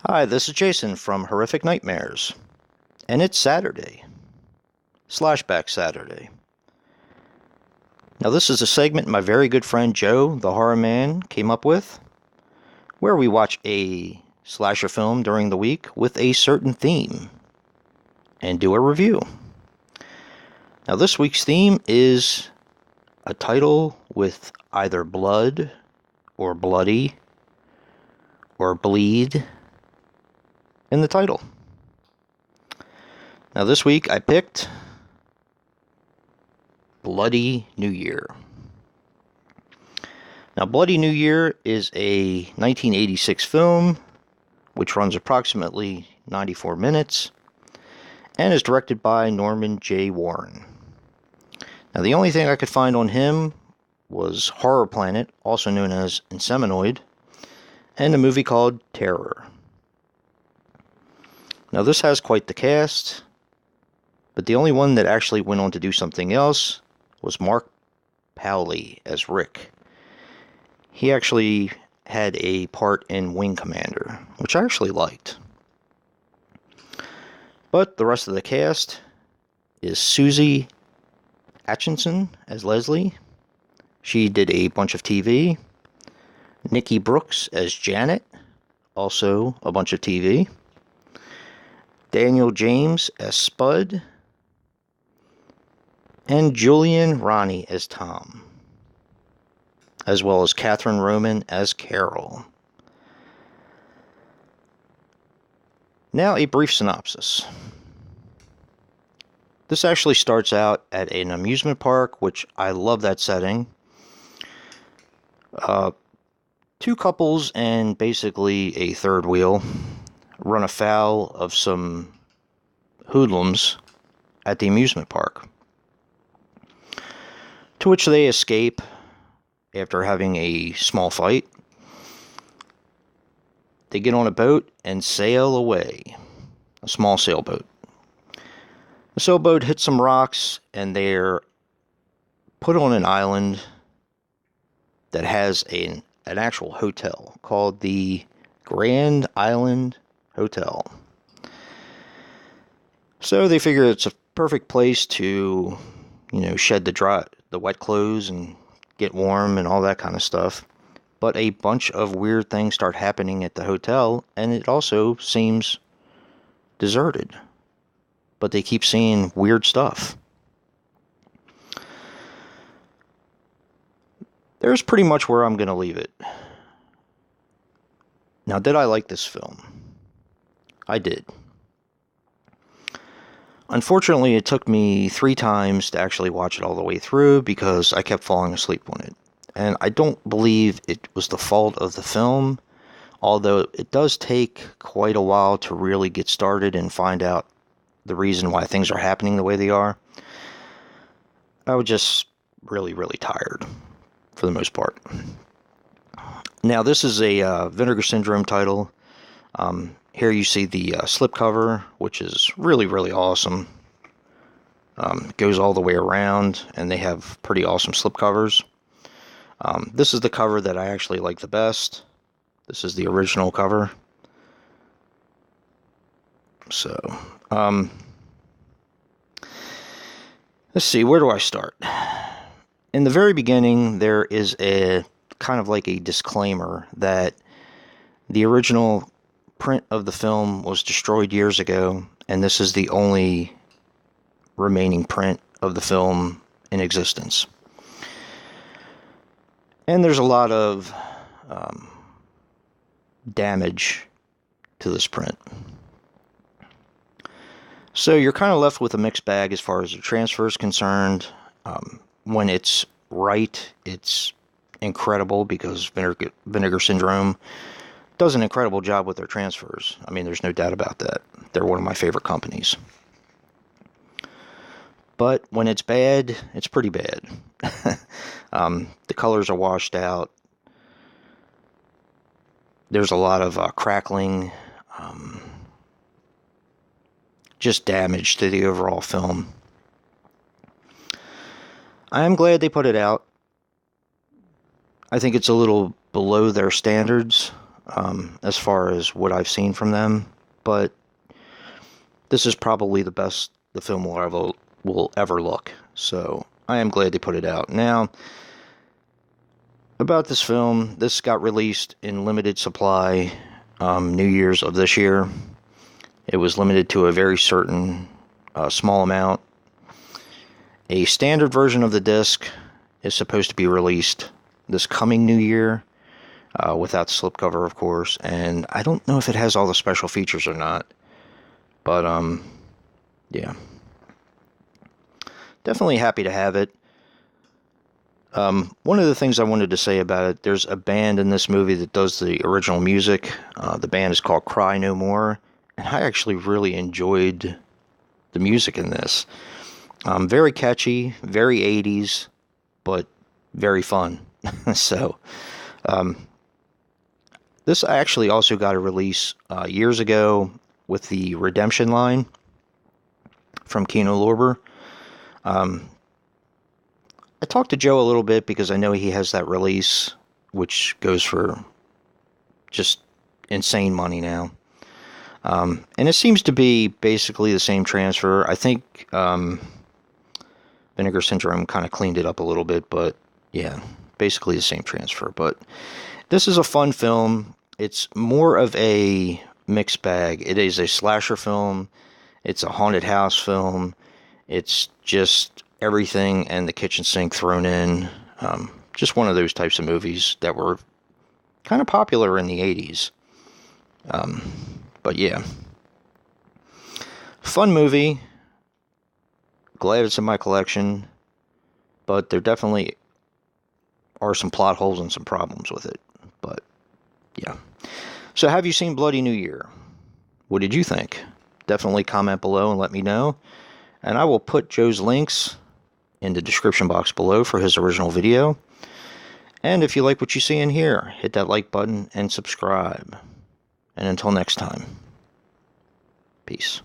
Hi, this is Jason from Horrific Nightmares, and it's Saturday. Slashback Saturday. Now this is a segment my very good friend Joe, the Horror Man, came up with, where we watch a slasher film during the week with a certain theme, and do a review. Now this week's theme is a title with either blood, or bloody, or bleed in the title. Now this week I picked Bloody New Year. Now Bloody New Year is a 1986 film which runs approximately 94 minutes and is directed by Norman J. Warren. Now the only thing I could find on him was Horror Planet, also known as Inseminoid, and a movie called Terror. Now this has quite the cast, but the only one that actually went on to do something else was Mark Powley as Rick. He actually had a part in Wing Commander, which I actually liked. But the rest of the cast is Susie Atchison as Leslie. She did a bunch of TV. Nikki Brooks as Janet, also a bunch of TV. Daniel James as Spud, and Julian Ronnie as Tom, as well as Catherine Roman as Carol. Now a brief synopsis. This actually starts out at an amusement park, which I love that setting. Two couples and basically a third wheel run afoul of some hoodlums at the amusement park, to which they escape after having a small fight. They get on a boat and sail away, a small sailboat. The sailboat hits some rocks and they're put on an island that has an actual hotel called the Grand Island Hotel. So they figure it's a perfect place to, shed the wet clothes and get warm and all that kind of stuff. But a bunch of weird things start happening at the hotel, and it also seems deserted. But they keep seeing weird stuff. There's pretty much where I'm going to leave it. Now, did I like this film? I did. Unfortunately, it took me 3 times to actually watch it all the way through because I kept falling asleep on it. And I don't believe it was the fault of the film, although it does take quite a while to really get started and find out the reason why things are happening the way they are. I was just really, really tired for the most part. Now, this is a Vinegar Syndrome title. Here you see the slipcover, which is really, really awesome. It goes all the way around, and they have pretty awesome slipcovers. This is the cover that I actually like the best. This is the original cover. So, let's see, where do I start? In the very beginning, there is a kind of like a disclaimer that the original print of the film was destroyed years ago, and this is the only remaining print of the film in existence. And there's a lot of damage to this print. So you're kind of left with a mixed bag as far as the transfer is concerned. When it's right, it's incredible because Vinegar Syndrome does an incredible job with their transfers. I mean, there's no doubt about that. They're one of my favorite companies. But when it's bad, it's pretty bad. The colors are washed out. There's a lot of crackling, just damage to the overall film. I am glad they put it out. I think it's a little below their standards as far as what I've seen from them, but this is probably the best the film will ever look. So I am glad they put it out. Now, about this film, this got released in limited supply New Year's of this year. It was limited to a very certain small amount. A standard version of the disc is supposed to be released this coming New Year, without the slipcover, of course. And I don't know if it has all the special features or not. But, yeah. Definitely happy to have it. One of the things I wanted to say about it, there's a band in this movie that does the original music. The band is called Cry No More. And I actually really enjoyed the music in this. Very catchy, very 80s, but very fun. So, this actually also got a release years ago with the Redemption line from Kino Lorber. I talked to Joe a little bit because I know he has that release, which goes for just insane money now. And it seems to be basically the same transfer. I think Vinegar Syndrome kind of cleaned it up a little bit, but yeah, basically the same transfer. But this is a fun film. It's more of a mixed bag. It is a slasher film. It's a haunted house film. It's just everything and the kitchen sink thrown in. Just one of those types of movies that were kind of popular in the 80s. But yeah. Fun movie. Glad it's in my collection. But there definitely are some plot holes and some problems with it. But yeah. So have you seen Bloody New Year? What did you think? Definitely comment below and let me know. And I will put Joe's links in the description box below for his original video. And if you like what you see in here, hit that like button and subscribe. And until next time, peace.